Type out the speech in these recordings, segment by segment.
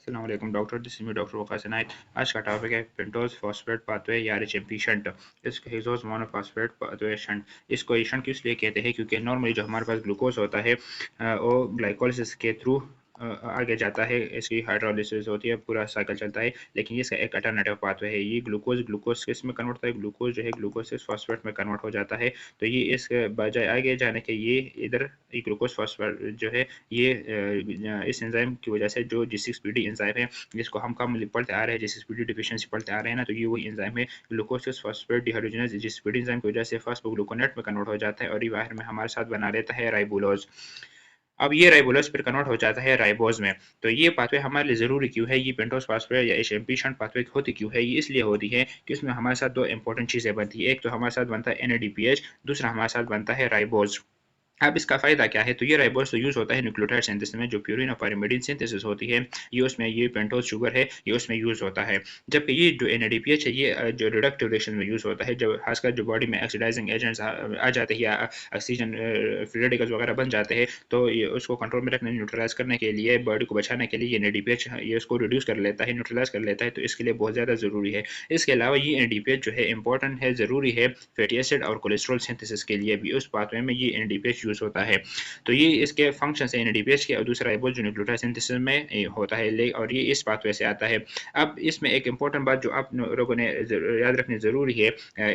अस्सलाम वालेकुम doctor, this is me doctor Waqas Inayat. आज का टॉपिक है पेंटोज फॉस्फेट पाथवे या एचएमपी शंट। इसको हेक्सोज मोनोफॉस्फेट पाथवे शंट। इसको ये शंट किस लिए कहते हैं? क्योंकि नॉर्मली जो हमारे पास ग्लूकोज होता है वो ग्लाइकोलिसिस के थ्रू आगे जाता है। इसकी हाइड्रोलिसिस होती है, पूरा साइकिल चलता है, लेकिन इसका एक अल्टरनेटिव पाथवे है। ये ग्लूकोज ग्लूकोज किस में कन्वर्ट होता है? ग्लूकोज जो है ग्लूकोज सिक्स फॉस्फेट में कन्वर्ट हो जाता है। तो ये इसके बजाय आगे जाने के ये इधर ये ग्लूकोज फॉस्फेट जो है ये इस एंजाइम की वजह से जो G6PD एंजाइम है जिसको हम कम पढ़ते आ रहे हैं, G6PD डिफिशियंसी पढ़ते आ रहे हैं ना, तो ये वही एंजाइम है glucose phosphate dehydrogenase G6PD enzyme की वजह से फॉस्फोग्लूकोनेट में कन्वर्ट हो जाता है और ये बाहर में हमारे साथ बना रहता है राइबोलोज। अब ये राइबोलोज फिर कन्वर्ट हो जाता है राइबोज में। तो ये पाथवे हमारे लिए ज़रूरी क्यों है? ये पेंटोज फॉस्फेट या एचएमपी शंट पाथवे होती क्यों है? ये इसलिए होती है कि इसमें हमारे साथ दो इंपॉर्टेंट चीज़ें बनती है। एक तो हमारे साथ बनता है NADPH, दूसरा हमारे साथ बनता है राइबोज। अब इसका फ़ायदा क्या है? तो ये राइबोज तो यूज़ होता है न्यूक्लियोटाइड सिंथेसिस में, जो प्यूरिन और पाइरिमिडीन सिंथेसिस होती है, ये उसमें ये पेंटोज शुगर है, ये उसमें यूज़ होता है। जबकि ये जो NADPH है ये जो रिडक्टिव रिएक्शन में यूज़ होता है, जब खासकर जो बॉडी में ऑक्सीडाइजिंग एजेंट्स आ जाते हैं या ऑक्सीजन फ्री रेडिकल्स वगैरह बन जाते हैं, तो ये उसको कंट्रोल में रखने, न्यूट्रलाइज करने के लिए, बॉडी को बचाने के लिए ये NADPH ये उसको रिड्यूस कर लेता है, न्यूट्रलाइज कर लेता है, तो इसके लिए बहुत ज़्यादा ज़रूरी है। इसके अलावा ये NADPH जो है इंपॉर्टेंट है, ज़रूरी है फैटी एसिड और कोलेस्ट्रॉल सिंथेसिस के लिए भी। उस पाथवे में ये NADPH यूज़ होता है। तो ये इसके फंक्शन है NADPH के, और दूसरा है वो जो न्यूक्लियोटाइड सिंथेसिस में होता है, और ये इस पाथवे से आता है। अब इसमें एक इंपॉर्टेंट बात जो आप लोगों ने याद रखनी ज़रूरी है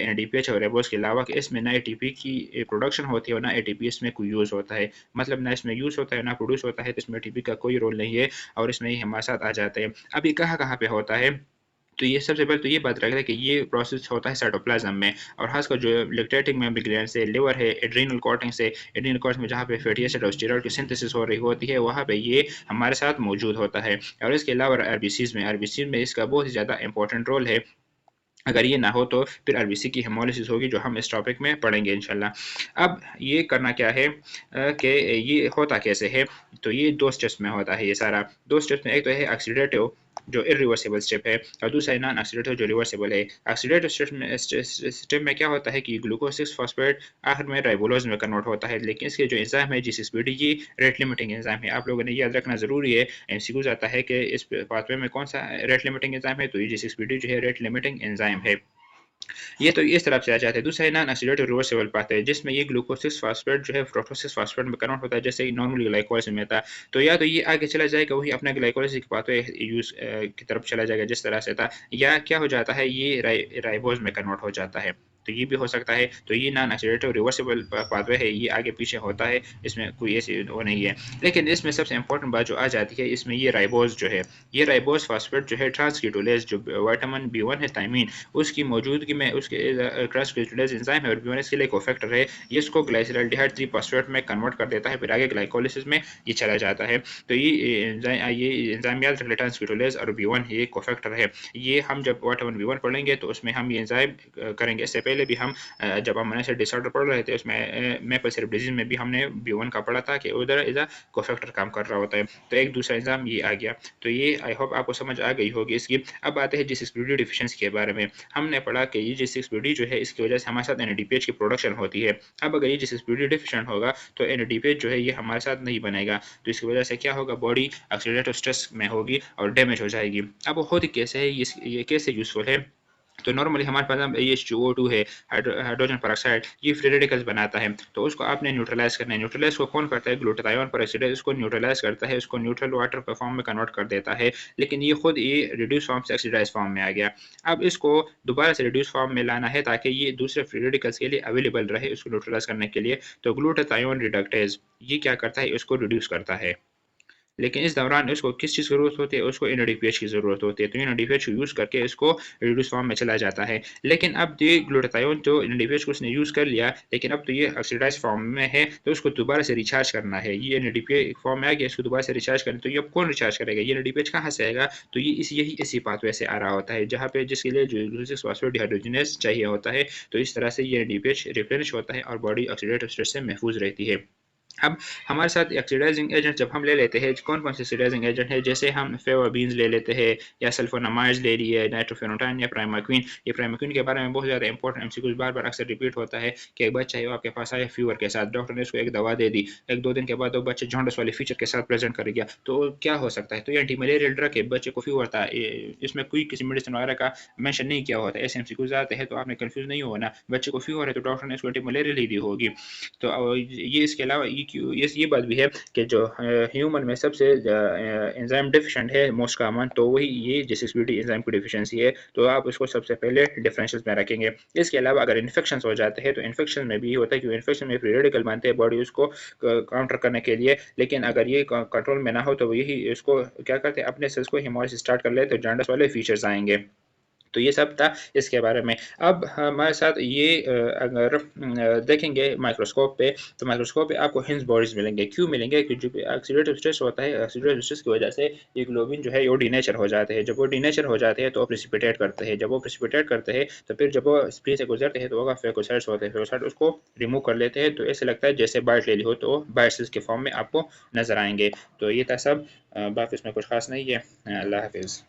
NADPH और राइबोज के अलावा, कि इसमें ना ATP की प्रोडक्शन होती है और ना ATP इसमें कोई यूज़ होता है। मतलब ना इसमें यूज़ होता है ना प्रोड्यूस होता है, तो इसमें ATP का कोई रोल नहीं है और इसमें ये हमारे साथ आ जाते हैं। अब ये कहाँ कहाँ पे होता है? तो ये सबसे पहले तो ये बात रख लें कि ये प्रोसेस होता है साइटोप्लाज्म में, और खासकर जो लैक्टेटिक मेम्ब्रेन ग्लैंड से, लिवर है, एड्रीनल कॉर्टेक्स से, एड्रीनल कॉर्टेक्स में जहाँ पे फैटी एसिड और स्टेरॉइड की सिंथेसिस हो रही होती है, वहाँ पे ये हमारे साथ मौजूद होता है। और इसके अलावा आरबीसीज में इसका बहुत ही ज़्यादा इंपॉर्टेंट रोल है। अगर ये ना हो तो फिर आरबीसी की हेमोलिसिस होगी, जो हम इस टॉपिक में पढ़ेंगे इंशाल्लाह। अब ये करना क्या है कि ये होता कैसे है? तो ये दो स्टेप्स में होता है ये सारा। दो स्टेप्स में एक तो है ऑक्सीडेटिव जो इरिवर्सिबल स्टेप है, और दूसरा है नॉन ऑक्सीडेटिव जो रिवर्सिबल है। ऑक्सीडेटिव स्टेप में क्या होता है कि ग्लूकोज सिक्स फॉस्फेट आखिर में राइबोलोज में कन्वर्ट होता है, लेकिन इसके जो एंजाइम है G6PD ये रेट लिमिटिंग एंजाइम है। आप लोगों ने याद रखना जरूरी है, एमसीक्यूज आता है कि इस पाथवे में कौन सा रेट लिमिटिंग एंजाइम है, तो ये G6PD जो है रेट लिमिटिंग एंजाइम है। ये तो इस तरफ से आ जाते हैं। दूसरा है नॉन ऑक्सीडेटिव रिवर्सिबल पाथ है, जिसमें ये ग्लूकोज सिक्स फॉस्फेट जो है फ्रुक्टोज सिक्स फॉस्फेट में कन्वर्ट होता है, जैसे नॉर्मली ग्लाइकोलाइसिस में था। तो या तो ये आगे चला जाएगा, वही अपना ग्लाइकोलाइसिस के पाथवे यूज की तरफ चला जाएगा जिस तरह से था, या क्या हो जाता है ये राइबोज में कन्वर्ट हो जाता है। तो ये भी हो सकता है। तो ये नॉन ऑक्सीडेटिव रिवर्सिबल पाथवे है, ये आगे पीछे होता है, इसमें कोई ऐसी वो नहीं है। लेकिन इसमें सबसे इंपॉर्टेंट बात जो आ जाती है, इसमें ये राइबोज जो है, ये राइबोज फॉस्फेट जो है ट्रांसकीटोलेज जो विटामिन B1 है थायमीन, उसकी मौजूदगी में उसके ट्रांसक्रिप्टेज एंजाइम है और B1 इसके लिए कोफैक्टर है, ये इसको ग्लाइसरल्डिहाइड 3 फॉस्फेट में कन्वर्ट कर देता है, फिर आगे ग्लाइकोलिसिस में ये चला जाता है। तो ये एंजाइम याद रख ले, ट्रांसक्रिप्टेज और B1 ये कोफैक्टर है। ये हम जब विटामिन B1 पढ़ेंगे तो उसमें हम ये एंजाइम करेंगे। इससे पहले भी हम जब हम मैंने डिसऑर्डर पढ़ रहे थे उसमें मेपल सिरप डिजीज में भी हमने B1 का पढ़ा था कि उधर एज अ कोफैक्टर काम कर रहा होता है। तो एक दूसरा एंजाइम ये आ गया। तो ये आई होप आपको समझ आ गई होगी इसकी। अब आते हैं G6PD डिफिशियंसी के बारे में। हमने पढ़ा कि ये G6PD जो है इसकी वजह से हमारे साथ NADPH की प्रोडक्शन होती है। अब अगर ये G6PD डिफिशिएंट होगा तो NADPH जो है ये हमारे साथ नहीं बनेगा, तो इसकी वजह से क्या होगा, बॉडी ऑक्सीडेटिव स्ट्रेस में होगी और डैमेज हो जाएगी। अब होती कैसे है, ये कैसे यूजफुल है? तो नॉर्मली हमारे पास HCO2 है, हाइड्रोजन पेरोक्साइड, ये फ्री रेडिकल्स बनाता है, तो उसको आपने न्यूट्रलाइज करना है। न्यूट्रलाइज को कौन करता है? ग्लूटाथायोन पेरोक्साइड इसको न्यूट्रलाइज करता है, इसको न्यूट्रल वाटर के फॉर्म में कन्वर्ट कर देता है, लेकिन ये खुद ये रिड्यूस फॉर्म से ऑक्सीडाइज फॉर्म में आ गया। अब इसको दोबारा से रिड्यूस फॉर्म में लाना है ताकि ये दूसरे फ्री रेडिकल्स के लिए अवेलेबल रहे इसको न्यूट्रलाइज करने के लिए। तो ग्लूटाथायोन रिडक्टेज ये क्या करता है, इसको रिड्यूस करता है, लेकिन इस दौरान उसको किस चीज़ की ज़रूरत होती है? उसको NADPH की ज़रूरत होती है। तो NADPH को यूज़ करके इसको रिड्यूस फॉर्म में चला जाता है। लेकिन अब ये ग्लूटाथायोन जो NADPH को उसने यूज़ कर लिया, लेकिन अब तो ये ऑक्सीडाइज़ फॉर्म में है, तो उसको दोबारा से रिचार्ज करना है। ये NADPH फॉर्म में आ गया, इसको दोबारा से रिचार्ज करना, तो ये अब कौन रिचार्ज करेगा? ये NADPH कहाँ से आएगा? तो ये यही इसी पाथवे से आ रहा होता है, जहाँ पे जिसके लिए जो ग्लूकोज सिक्स फॉस्फेट डिहाइड्रोजिनेज चाहिए होता है। तो इस तरह से ये NADPH रिप्लेनिश होता है और बॉडी ऑक्सीडेटिव स्ट्रेस से महफूज रहती है। अब हमारे साथ ऑक्सीडाइजिंग एजेंट जब हम ले लेते हैं, कौन कौन से ऑक्सीडाइजिंग एजेंट है, जैसे हम फेवाबीन्स ले लेते हैं या सल्फोनामाइड्स ले लिए, नाइट्रोफेनोटाइन या प्राइमाक्विन। ये प्राइमाक्विन के बारे में बहुत ज़्यादा इंपॉर्टेंट एमसीक्यूज बार बार अक्सर रिपीट होता है कि एक बच्चा है वो आपके पास आया फीवर के साथ, डॉक्टर ने उसको एक दवा दे दी, एक दो दिन के बाद वो बच्चे जॉन्डिस वाले फीचर के साथ प्रेजेंट कर गया, तो क्या हो सकता है? तो ये एंटी मलेरियल ड्रग है, बच्चे को फीवर था, इसमें कोई किसी मेडिसिन वगैरह का मेंशन नहीं किया होता है, ऐसे एमसीक्यूज आते हैं, तो आपने कंफ्यूज नहीं होना, बच्चे को फीवर है तो डॉक्टर ने उसको एंटी मलेरियल ही दी होगी। तो ये इसके अलावा ये बात भी है कि जो ह्यूमन में सबसे एंजाइम डिफिशिएंट है मोस्ट कॉमन, तो वही ये जिसिस्बिलिटी एंजाइम की डिफिशियंसी है, तो आप इसको सबसे पहले डिफरेंशियल्स में रखेंगे। इसके अलावा अगर इन्फेक्शन हो जाते हैं तो इन्फेक्शन में भी होता है कि इन्फेक्शन में फ्री रेडिकल बनते हैं बॉडी उसको काउंटर करने के लिए, लेकिन अगर ये कंट्रोल में ना हो तो यही इसको क्या करते हैं, अपने सेल्स को हिमोलिसिस स्टार्ट कर लेते तो जॉन्डिस वाले फीचर्स आएंगे। तो ये सब था इसके बारे में। अब हमारे साथ ये अगर देखेंगे माइक्रोस्कोप पे, तो माइक्रोस्कोप पे आपको हिंज बॉडीज मिलेंगे। क्यों मिलेंगे? क्योंकि जो ऑक्सीडेटिव स्ट्रेस होता है, ऑक्सीडेटिव स्ट्रेस की वजह से ये ग्लोबिन जो है वो डीनेचर हो जाते हैं। जब वो डीनेचर हो जाते हैं तो प्रेसिपिटेट करते हैं, जब वो प्रेसिपिटेट करते हैं तो फिर जब वो स्प्रे से गुजरते हैं तो वो फेकोसाइट्स होते हैं, फेकोसाइट उसको रिमूव कर लेते हैं, तो ऐसे लगता है जैसे बाइट ले ली हो, तो बाइट सेल्स के फॉर्म में आपको नजर आएंगे। तो ये था सब, बाकी इसमें कुछ खास नहीं है। अल्लाह हाफिज़।